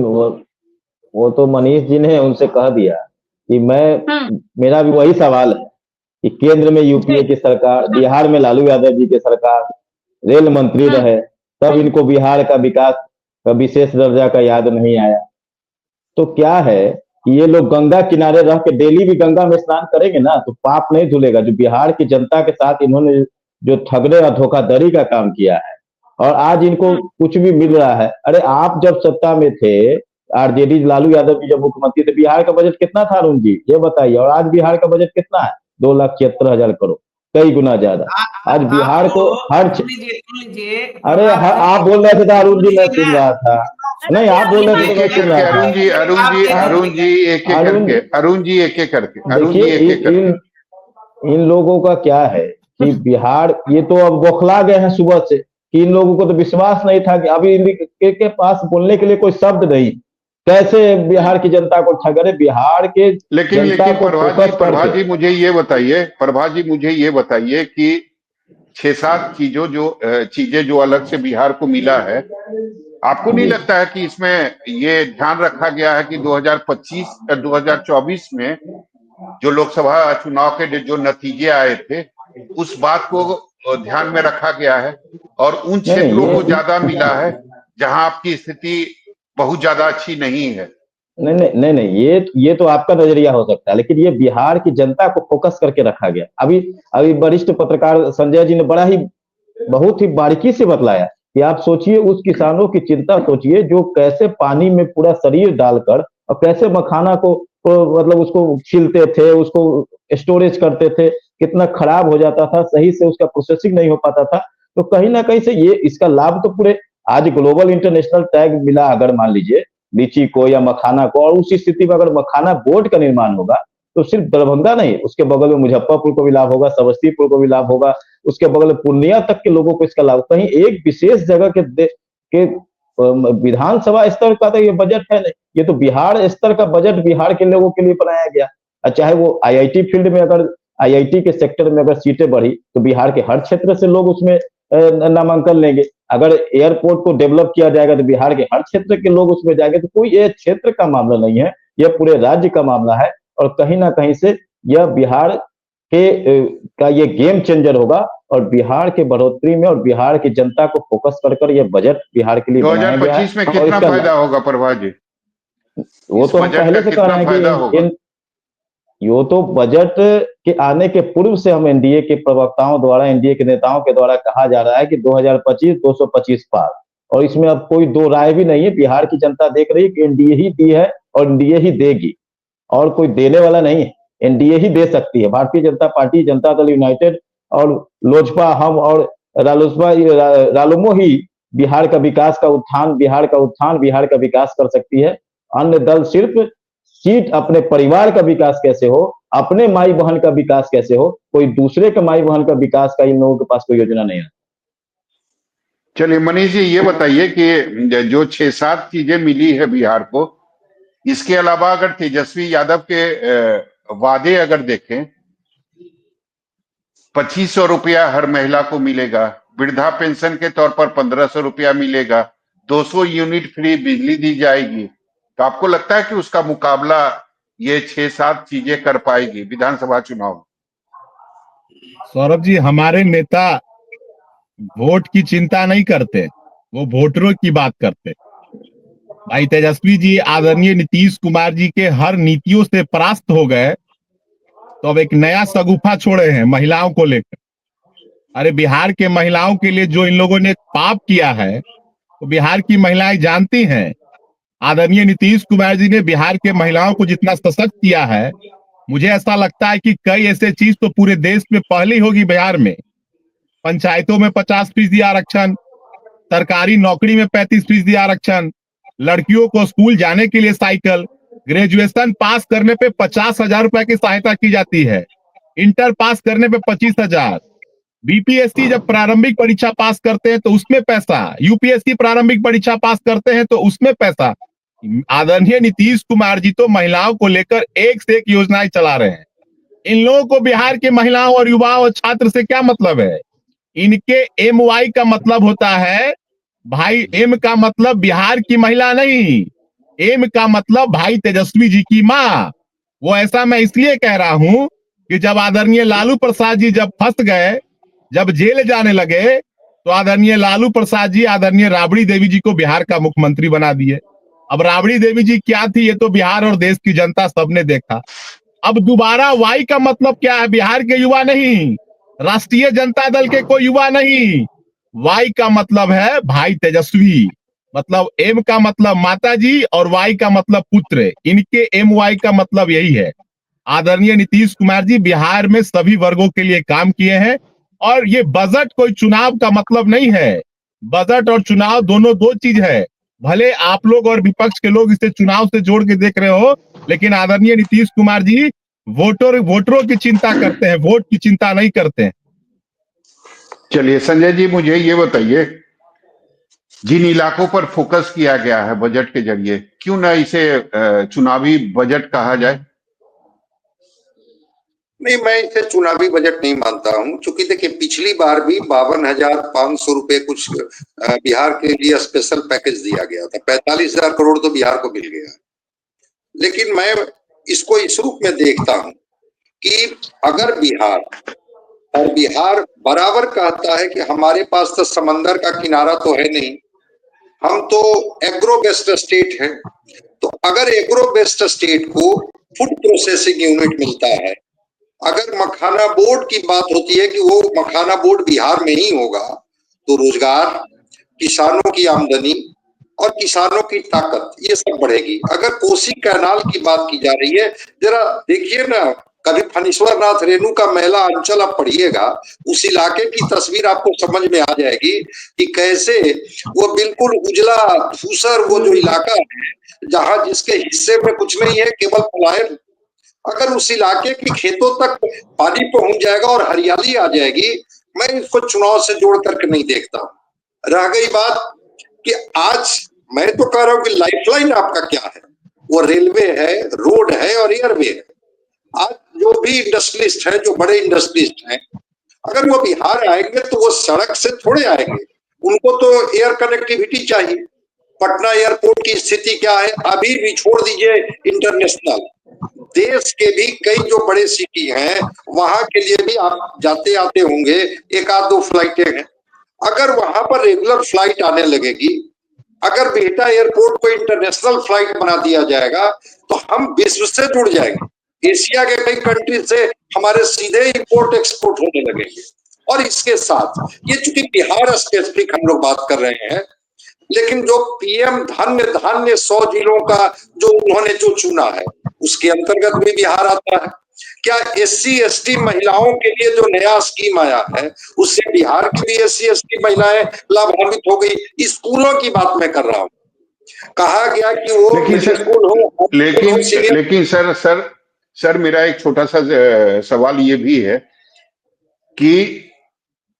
वो तो मनीष जी ने उनसे कह दिया कि मेरा भी वही सवाल है कि केंद्र में यूपीए की सरकार, बिहार में लालू यादव जी की सरकार, रेल मंत्री रहे, तब इनको बिहार का विकास का विशेष दर्जा का याद नहीं आया। तो क्या है कि ये लोग गंगा किनारे रह के डेली भी गंगा में स्नान करेंगे ना तो पाप नहीं धुलेगा। जो बिहार की जनता के साथ इन्होंने जो ठगने और धोखाधड़ी का काम किया है और आज इनको कुछ भी मिल रहा है। अरे आप जब सत्ता में थे, आरजेडी लालू यादव जी जब मुख्यमंत्री थे, बिहार का बजट कितना था अरुण जी ये बताइए? और आज बिहार का बजट कितना है? 2,76,000 करोड़, कई गुना ज्यादा। आज बिहार को हर अरे आप बोल रहे थे तो अरुण जी मैं सुन रहा था। नहीं, आप बोल रहे थे तो मैं सुन रहा था। अरुण जी एक एक करके देखिए इन लोगों का क्या है कि बिहार ये तो अब बौखला गए हैं सुबह से कि इन लोगों को तो विश्वास नहीं था कि अभी इनके पास बोलने के लिए कोई शब्द नहीं। कैसे बिहार की जनता को ठगरे, बिहार के लेकिन प्रभात जी मुझे ये बताइए कि 6-7 चीजें जो अलग से बिहार को मिला है, आपको नहीं लगता है कि इसमें ये ध्यान रखा गया है कि 2024 में जो लोकसभा चुनाव के जो नतीजे आए थे उस बात को ध्यान में रखा गया है और उन क्षेत्रों को ज्यादा मिला है जहां आपकी स्थिति बहुत ज्यादा अच्छी नहीं है? नहीं नहीं नहीं नहीं, ये तो आपका नजरिया हो सकता है, लेकिन ये बिहार की जनता को फोकस करके रखा गया। अभी अभी वरिष्ठ पत्रकार संजय जी ने बड़ा ही बहुत ही बारीकी से बतलाया कि आप सोचिए उस किसानों की चिंता सोचिए जो कैसे पानी में पूरा शरीर डालकर और कैसे मखाना को मतलब उसको छीलते थे, उसको स्टोरेज करते थे, कितना खराब हो जाता था, सही से उसका प्रोसेसिंग नहीं हो पाता था। तो कहीं ना कहीं से ये इसका लाभ तो पूरे आज ग्लोबल इंटरनेशनल टैग मिला, अगर मान लीजिए लीची को या मखाना को, और उसी स्थिति में अगर मखाना बोर्ड का निर्माण होगा तो सिर्फ दरभंगा नहीं, उसके बगल में मुजफ्फरपुर को भी लाभ होगा, समस्तीपुर को भी लाभ होगा, उसके बगल में पूर्णिया तक के लोगों को इसका लाभ। कहीं एक विशेष जगह के विधानसभा स्तर का तो ये बजट है नहीं, ये तो बिहार स्तर का बजट बिहार के लोगों के लिए बनाया गया। और चाहे वो आईआईटी फील्ड में, अगर आईआईटी के सेक्टर में अगर सीटें बढ़ी तो बिहार के हर क्षेत्र से लोग उसमें नामांकन लेंगे। अगर एयरपोर्ट को डेवलप किया जाएगा तो बिहार के हर क्षेत्र के लोग उसमें जाएंगे। तो कोई ये क्षेत्र का मामला नहीं है, यह पूरे राज्य का मामला है। और कहीं ना कहीं से यह बिहार का ये गेम चेंजर होगा, और बिहार के बढ़ोतरी में और बिहार की जनता को फोकस कर यह बजट बिहार के लिए बनाया गया है। 2025 में कितना फायदा होगा प्रभा जी? वो तो हम पहले से कह रहे हैं कि यो तो बजट के आने के पूर्व से हम एनडीए के प्रवक्ताओं द्वारा, एनडीए के नेताओं के द्वारा कहा जा रहा है कि 2025 225 पार, और इसमें अब कोई दो राय भी नहीं है। बिहार की जनता देख रही है कि एनडीए ही दी है और एनडीए ही देगी, और कोई देने वाला नहीं है, एनडीए ही दे सकती है। भारतीय जनता पार्टी, जनता दल यूनाइटेड और लोजपा, हम और रालोमो ही बिहार का विकास का उत्थान, बिहार का विकास कर सकती है। अन्य दल सिर्फ सीट, अपने परिवार का विकास कैसे हो, अपने माई बहन का विकास कैसे हो, कोई दूसरे के माई बहन का विकास का इन लोगों के पास कोई योजना नहीं है। चलिए मनीष जी, ये बताइए कि जो 6-7 चीजें मिली है बिहार को, इसके अलावा अगर तेजस्वी यादव के वादे अगर देखें, 2500 रुपया हर महिला को मिलेगा, वृद्धा पेंशन के तौर पर 1500 रुपया मिलेगा, 200 यूनिट फ्री बिजली दी जाएगी, तो आपको लगता है कि उसका मुकाबला ये 6-7 चीजें कर पाएगी विधानसभा चुनाव? सौरभ जी, हमारे नेता वोट की चिंता नहीं करते, वो वोटरों की बात करते। भाई तेजस्वी जी आदरणीय नीतीश कुमार जी के हर नीतियों से परास्त हो गए, तो अब एक नया सगुफा छोड़े हैं महिलाओं को लेकर। अरे बिहार के महिलाओं के लिए जो इन लोगों ने पाप किया है, तो बिहार की महिलाएं जानती हैं। आदरणीय नीतीश कुमार जी ने बिहार के महिलाओं को जितना सशक्त किया है, मुझे ऐसा लगता है कि कई ऐसे चीज तो पूरे देश में पहली होगी बिहार में। पंचायतों में 50% आरक्षण, सरकारी नौकरी में 35% आरक्षण, लड़कियों को स्कूल जाने के लिए साइकिल, ग्रेजुएशन पास करने पे 50,000 रुपए की सहायता की जाती है, इंटर पास करने पे 25,000, बीपीएससी जब प्रारंभिक परीक्षा पास करते हैं तो उसमें पैसा, यूपीएससी प्रारंभिक परीक्षा पास करते हैं तो उसमें पैसा। आदरणीय नीतीश कुमार जी तो महिलाओं को लेकर एक से एक योजनाएं चला रहे हैं। इन लोगों को बिहार के महिलाओं और युवाओं और छात्र से क्या मतलब है? इनके एमवाई का मतलब होता है, भाई एम का मतलब बिहार की महिला नहीं, एम का मतलब भाई तेजस्वी जी की माँ। वो ऐसा मैं इसलिए कह रहा हूं कि जब आदरणीय लालू प्रसाद जी जब फंस गए, जब जेल जाने लगे, तो आदरणीय लालू प्रसाद जी आदरणीय राबड़ी देवी जी को बिहार का मुख्यमंत्री बना दिए। अब राबड़ी देवी जी क्या थी ये तो बिहार और देश की जनता सबने देखा। अब दोबारा वाई का मतलब क्या है? बिहार के युवा नहीं, राष्ट्रीय जनता दल के कोई युवा नहीं, वाई का मतलब है भाई तेजस्वी। मतलब एम का मतलब माता जी और वाई का मतलब पुत्र, इनके एम वाई का मतलब यही है। आदरणीय नीतीश कुमार जी बिहार में सभी वर्गों के लिए काम किए हैं, और ये बजट कोई चुनाव का मतलब नहीं है। बजट और चुनाव दोनों दो चीज है। भले आप लोग और विपक्ष के लोग इसे चुनाव से जोड़ के देख रहे हो, लेकिन आदरणीय नीतीश कुमार जी वोटरों की चिंता करते हैं, वोट की चिंता नहीं करते हैं। चलिए संजय जी, मुझे ये बताइए, जिन इलाकों पर फोकस किया गया है बजट के जरिए, क्यों ना इसे चुनावी बजट कहा जाए? नहीं, मैं इसे चुनावी बजट नहीं मानता हूं, क्योंकि देखिए पिछली बार भी 52,500 रुपए कुछ बिहार के लिए स्पेशल पैकेज दिया गया था। 45,000 करोड़ तो बिहार को मिल गया। लेकिन मैं इसको इस रूप में देखता हूं कि अगर बिहार बराबर कहता है कि हमारे पास तो समंदर का किनारा तो है नहीं, हम तो एग्रो बेस्ड स्टेट है, तो अगर एग्रो बेस्ड स्टेट को फूड प्रोसेसिंग यूनिट मिलता है, अगर मखाना बोर्ड की बात होती है कि वो मखाना बोर्ड बिहार में ही होगा, तो रोजगार, किसानों की आमदनी और किसानों की ताकत ये सब बढ़ेगी। अगर कोसी कैनाल की बात की जा रही है, जरा देखिए ना, कभी फनीश्वर नाथ रेणु का महिला अंचल आप पढ़िएगा, उस इलाके की तस्वीर आपको समझ में आ जाएगी कि कैसे वो बिल्कुल उजला धूसर वो जो इलाका है जहां जिसके हिस्से में कुछ नहीं है, केवल पलायन। अगर उस इलाके के खेतों तक पानी पहुंच जाएगा और हरियाली आ जाएगी, मैं इसको चुनाव से जोड़ करके नहीं देखता। रह गई बात कि आज मैं तो कह रहा हूं कि लाइफलाइन आपका क्या है, वो रेलवे है, रोड है और एयरवे है। आज जो भी इंडस्ट्रियलिस्ट है, जो बड़े इंडस्ट्रियलिस्ट हैं, अगर वो बिहार आएंगे तो वो सड़क से थोड़े आएंगे, उनको तो एयर कनेक्टिविटी चाहिए। पटना एयरपोर्ट की स्थिति क्या है, अभी भी छोड़ दीजिए इंटरनेशनल, देश के भी कई जो बड़े सिटी हैं वहां के लिए भी आप जाते आते होंगे, एक आध दो फ्लाइटें हैं। अगर वहां पर रेगुलर फ्लाइट आने लगेगी, अगर बिहटा एयरपोर्ट को इंटरनेशनल फ्लाइट बना दिया जाएगा, तो हम विश्व से जुड़ जाएंगे। एशिया के कई कंट्री से हमारे सीधे इंपोर्ट एक्सपोर्ट होने लगेंगे। और इसके साथ ये चूंकि बिहार स्पेसिफिक हम लोग बात कर रहे हैं, लेकिन जो पीएम धन्य धान्य 100 जिलों का जो उन्होंने जो चुना है, उसके अंतर्गत भी बिहार आता है। क्या एससी एसटी महिलाओं के लिए जो नया स्कीम आया है, उससे बिहार की भी एससी एसटी महिलाएं लाभान्वित हो गई? स्कूलों की बात मैं कर रहा हूँ। कहा गया कि वो स्कूल हो, लेकिन सर मेरा एक छोटा सा सवाल ये भी है कि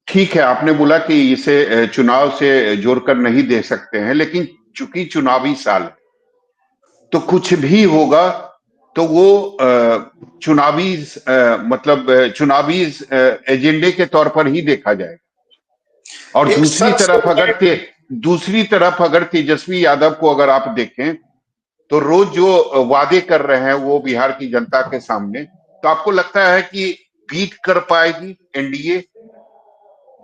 ठीक है, आपने बोला कि इसे चुनाव से जोड़कर नहीं दे सकते हैं, लेकिन चूंकि चुनावी साल तो कुछ भी होगा तो वो चुनावी एजेंडे के तौर पर ही देखा जाएगा। और दूसरी तरफ अगर तेजस्वी यादव को अगर आप देखें तो रोज जो वादे कर रहे हैं वो बिहार की जनता के सामने, तो आपको लगता है कि बीट कर पाएगी एनडीए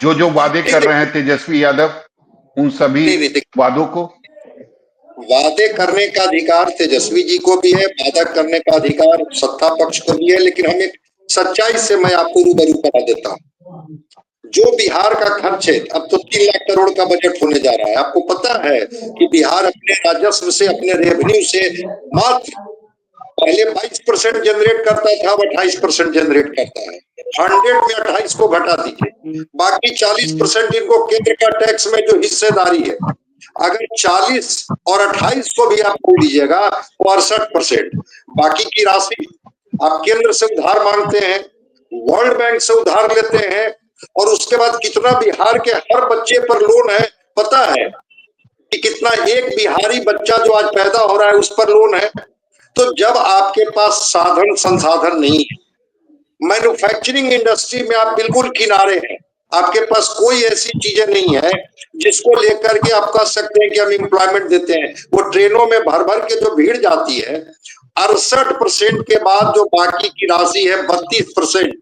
जो वादे कर रहे हैं तेजस्वी यादव, उन सभी वादों को? वादे करने का अधिकार तेजस्वी जी को भी है, वादा करने का अधिकार सत्ता पक्ष को भी है, लेकिन हम एक सच्चाई से मैं आपको रूबरू करा देता हूँ। जो बिहार का खर्च है, अब तो 3 लाख करोड़ का बजट होने जा रहा है। आपको पता है कि बिहार अपने राजस्व से, अपने रेवेन्यू से मात्र पहले 22% जनरेट करता था, अब 28% जनरेट करता है। 100 में 28 को घटा दीजिए, बाकी 40% इनको केंद्र का टैक्स में जो हिस्सेदारी है, अगर 40 और 28 को भी आप बोल लीजिएगा 62%। बाकी की राशि आप केंद्र से उधार मांगते हैं, वर्ल्ड बैंक से उधार लेते हैं, और उसके बाद कितना बिहार के हर बच्चे पर लोन है पता है कि कितना? एक बिहारी बच्चा जो आज पैदा हो रहा है उस पर लोन है। तो जब आपके पास साधन संसाधन नहीं है, मैन्युफैक्चरिंग इंडस्ट्री में आप बिल्कुल किनारे हैं, आपके पास कोई ऐसी चीजें नहीं है जिसको लेकर के आप कह सकते हैं कि हम एम्प्लॉयमेंट देते हैं। वो ट्रेनों में भर भर के जो भीड़ जाती है, 68% के बाद जो बाकी की राशि है 32%,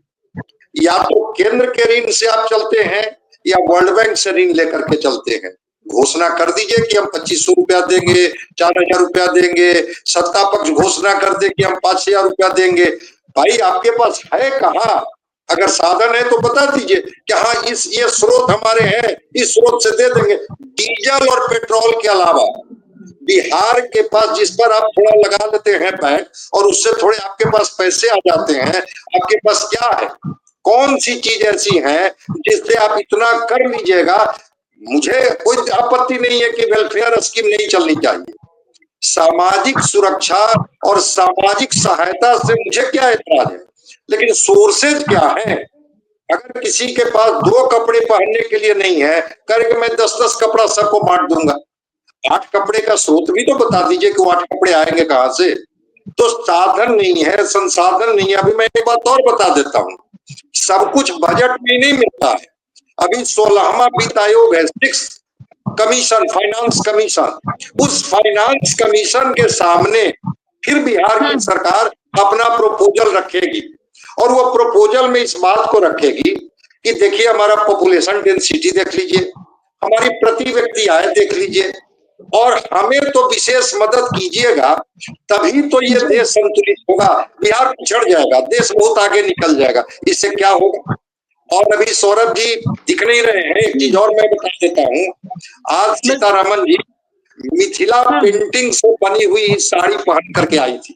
या तो केंद्र के ऋण से आप चलते हैं या वर्ल्ड बैंक से ऋण लेकर के चलते हैं। घोषणा कर दीजिए कि हम 2500 रुपया देंगे, 4000 रुपया देंगे, सत्ता पक्ष घोषणा कर दे कि हम 5000 रुपया देंगे। भाई आपके पास है कहाँ? अगर साधन है तो बता दीजिए कि हाँ ये स्रोत हमारे हैं, इस स्रोत से दे देंगे। डीजल और पेट्रोल के अलावा बिहार के पास, जिस पर आप थोड़ा लगा लेते हैं बैंक और उससे थोड़े आपके पास पैसे आ जाते हैं, आपके पास क्या है? कौन सी चीज ऐसी है जिससे आप इतना कर लीजिएगा? मुझे कोई आपत्ति नहीं है कि वेलफेयर स्कीम नहीं चलनी चाहिए, सामाजिक सुरक्षा और सामाजिक सहायता से मुझे क्या एतराज है, लेकिन सोर्सेज क्या है? अगर किसी के पास 2 कपड़े पहनने के लिए नहीं है, करके मैं 10-10 कपड़ा सबको बांट दूंगा, 8 कपड़े का स्रोत भी तो बता दीजिए कि वो 8 कपड़े आएंगे कहां से? तो साधन नहीं है, संसाधन नहीं है। अभी मैं एक बात और बता देता हूँ, सब कुछ बजट में नहीं मिलता है। अभी 16वां वित्त आयोग है, 6 कमीशन, फाइनेंस कमीशन, उस फाइनेंस कमीशन के सामने फिर बिहार की सरकार अपना प्रपोजल रखेगी, और वो प्रपोजल में इस बात को रखेगी कि देखिए हमारा पॉपुलेशन डेंसिटी देख लीजिए, हमारी प्रति व्यक्ति आय देख लीजिए, और हमें तो विशेष मदद कीजिएगा, तभी तो ये देश संतुलित होगा। बिहार पिछड़ जाएगा, देश बहुत आगे निकल जाएगा, इससे क्या होगा। और अभी सौरभ जी दिख नहीं रहे हैं, एक चीज और मैं बता देता हूँ। आज सीतारमन जी मिथिला पेंटिंग से बनी हुई साड़ी पहन करके आई थी,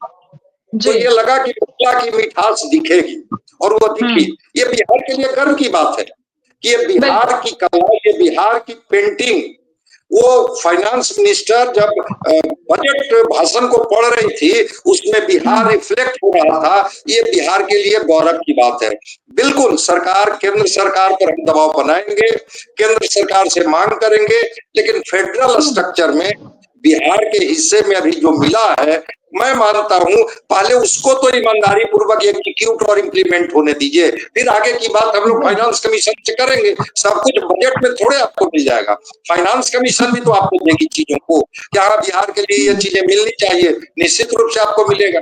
तो ये लगा कि मिथिला की मिठास दिखेगी, और वो दिखी। ये बिहार के लिए गर्व की बात है कि ये बिहार की कला, ये बिहार की पेंटिंग। वो फाइनेंस मिनिस्टर जब बजट भाषण को पढ़ रही थी, उसमें बिहार रिफ्लेक्ट हो रहा था। ये बिहार के लिए गौरव की बात है। बिल्कुल सरकार, केंद्र सरकार पर हम दबाव बनाएंगे, केंद्र सरकार से मांग करेंगे, लेकिन फेडरल स्ट्रक्चर में बिहार के हिस्से में अभी जो मिला है, मैं मानता हूं पहले उसको तो ईमानदारी पूर्वक एग्जीक्यूट और इम्प्लीमेंट होने दीजिए, फिर आगे की बात हम लोग फाइनेंस कमीशन से करेंगे। सब कुछ बजट में थोड़े आपको मिल जाएगा, फाइनेंस कमीशन भी तो आपको देगी चीजों को। क्या बिहार के लिए ये चीजें मिलनी चाहिए, निश्चित रूप से आपको मिलेगा।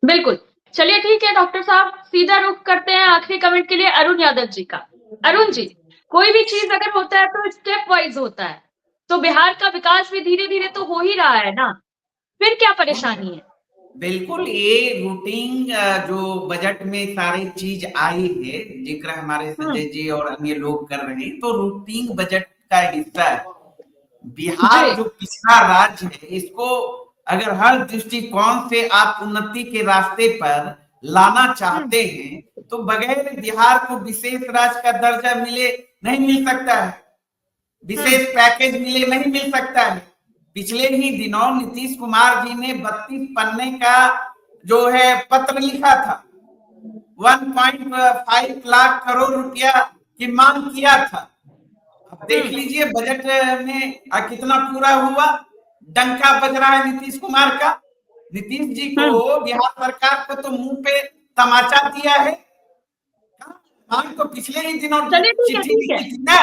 बिल्कुल, चलिए ठीक है डॉक्टर साहब, सीधा रुख करते हैं आखिरी कमेंट के लिए अरुण यादव जी का। अरुण जी, कोई भी चीज अगर होता है तो स्टेप वाइज होता है, तो बिहार का विकास भी धीरे धीरे तो हो ही रहा है ना, फिर क्या परेशानी है? बिल्कुल, ये रूटीन जो बजट में सारी चीज आई है, जिक्र हमारे संजय जी और अन्य लोग कर रहे हैं, तो रूटीन बजट का हिस्सा है। बिहार जो पिछड़ा राज्य है, इसको अगर हर दृष्टिकोण से आप उन्नति के रास्ते पर लाना चाहते हैं, तो बगैर बिहार को विशेष राज्य का दर्जा मिले नहीं मिल सकता है, विशेष पैकेज मिले नहीं मिल सकता है। पिछले ही दिनों नीतीश कुमार जी ने 32 पन्ने का जो है पत्र लिखा था, 1.5 लाख करोड़ रुपया की मांग किया था। अब देख लीजिए बजट में कितना पूरा हुआ। डंका बज रहा है नीतीश कुमार का। नीतीश जी को, बिहार सरकार को तो मुंह पे तमाचा दिया है। मांग तो पिछले ही दिनों चिट्ठी लिखी थी ना।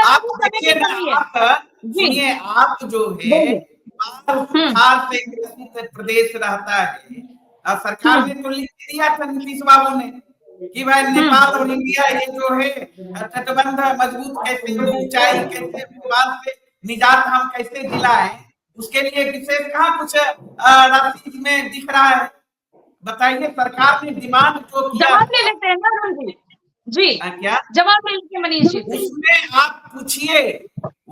आप देखिए ना, आप सुनिए, आप जो है बिहार से ग्रसित प्रदेश रहता है, सरकार ने तो लिख दिया था नीतीश बाबू ने कि भाई नेपाल और इंडिया ये जो है तटबंध मजबूत कैसे, ऊंचाई कैसे, नेपाल से निजात हम कैसे दिलाएं, उसके लिए विशेष कहाँ कुछ राशि में दिख रहा है। बताइए, सरकार ने डिमांड जो किया जी, क्या जवाब मिलके मनीष जी, उसमें आप पूछिए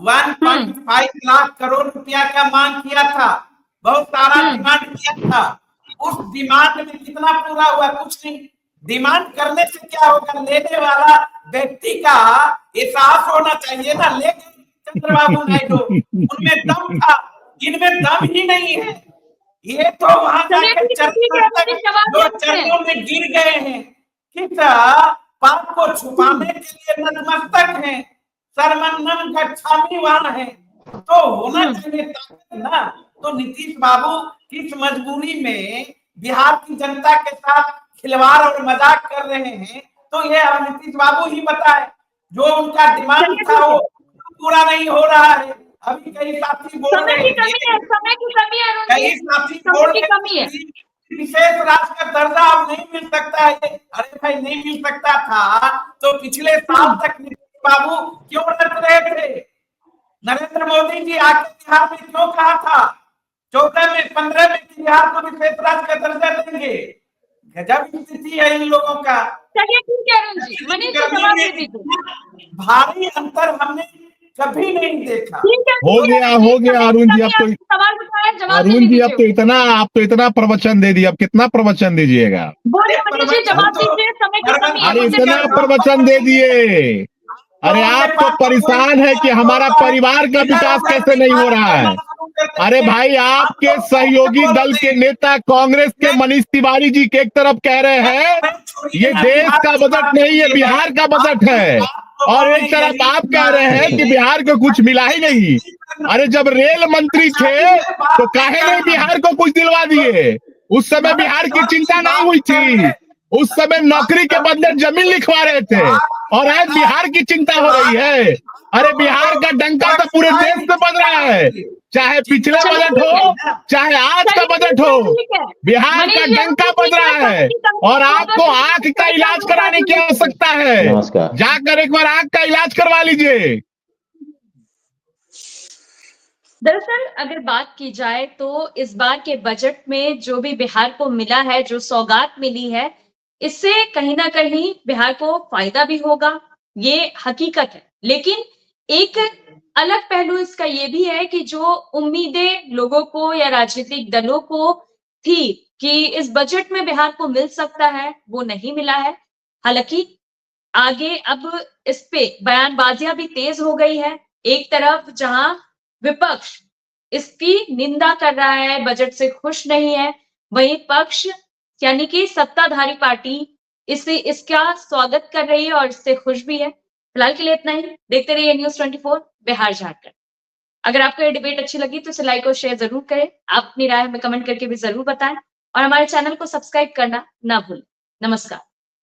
1.5 लाख करोड़ रुपया का मांग किया था, बहुत सारा डिमांड किया था। उस डिमांड में कितना पूरा हुआ? कुछ नहीं। डिमांड करने से क्या होगा? लेने वाला व्यक्ति का एहसास होना चाहिए ना। ले चंद्रबाबू नायडू, उनमें दम था, इनमें दम ही नहीं है। ये तो वहां जाकर चरणों में गिर गए हैं, किस पाप को छुपाने के लिए नतमस्तक है, शर्मन्नम गच्छामीवान है, तो होना चाहिए ताकत ना। तो नीतीश बाबू किस मजबूरी में बिहार की जनता के साथ खिलवाड़ और मजाक कर रहे हैं, तो ये अब नीतीश बाबू ही बताए। जो उनका डिमांड था वो पूरा नहीं हो रहा है। अभी कई साथी बोल रहे हैं, समय की कमी है, कई साथी बोल रहे हैं विशेष राज्य का दर्जा अब नहीं मिल सकता है। अरे भाई, नहीं मिल सकता था तो पिछले साल तक नीतीश बाबू क्यों रख रहे थे? नरेंद्र मोदी जी आके बिहार में क्यों कहा था 14 में 15 में बिहार को विशेष राज्य का दर्जा देंगे? गजब स्थिति है इन लोगों का। भारी अंतर हमने कभी नहीं देखा। हो गया अरुण जी, अब तो इतना प्रवचन दे दिया, अब कितना प्रवचन दीजिएगा? अरे इतना प्रवचन दे दिए। अरे आप तो परेशान है कि हमारा परिवार का विकास कैसे नहीं हो रहा है। अरे भाई, आपके सहयोगी दल के नेता कांग्रेस के मनीष तिवारी जी के एक तरफ कह रहे हैं ये देश का बजट नहीं, ये बिहार का बजट है, और एक तरफ आप कह रहे हैं कि बिहार को कुछ मिला ही नहीं। अरे जब रेल मंत्री थे तो काहे नहीं बिहार को कुछ दिलवा दिए? उस समय बिहार की चिंता नहीं हुई थी, उस समय नौकरी के बदले जमीन लिखवा रहे थे, और आज बिहार की चिंता हो रही है। अरे बिहार का डंका तो पूरे देश में बज रहा है, चाहे पिछले बजट हो चाहे आज का बजट हो, बिहार का डंका बज रहा है। और आपको आंख का इलाज कराने की आवश्यकता है, जाकर एक बार आंख का इलाज करवा लीजिए। दरअसल अगर बात की जाए तो इस बार के बजट में जो भी बिहार को मिला है, जो सौगात मिली है, इससे कहीं ना कहीं बिहार को फायदा भी होगा, ये हकीकत है। लेकिन एक अलग पहलू इसका ये भी है कि जो उम्मीदें लोगों को या राजनीतिक दलों को थी कि इस बजट में बिहार को मिल सकता है, वो नहीं मिला है। हालांकि आगे अब इस पे बयानबाजियां भी तेज हो गई है। एक तरफ जहां विपक्ष इसकी निंदा कर रहा है, बजट से खुश नहीं है, वहीं पक्ष यानी कि सत्ताधारी पार्टी इसका स्वागत कर रही है और इससे खुश भी है। फिलहाल के लिए इतना ही। देखते रहिए न्यूज़ 24 बिहार झारखंड। अगर आपको ये डिबेट अच्छी लगी तो इसे लाइक और शेयर जरूर करें। आप अपनी राय हमें कमेंट करके भी जरूर बताएं और हमारे चैनल को सब्सक्राइब करना ना भूलें। नमस्कार।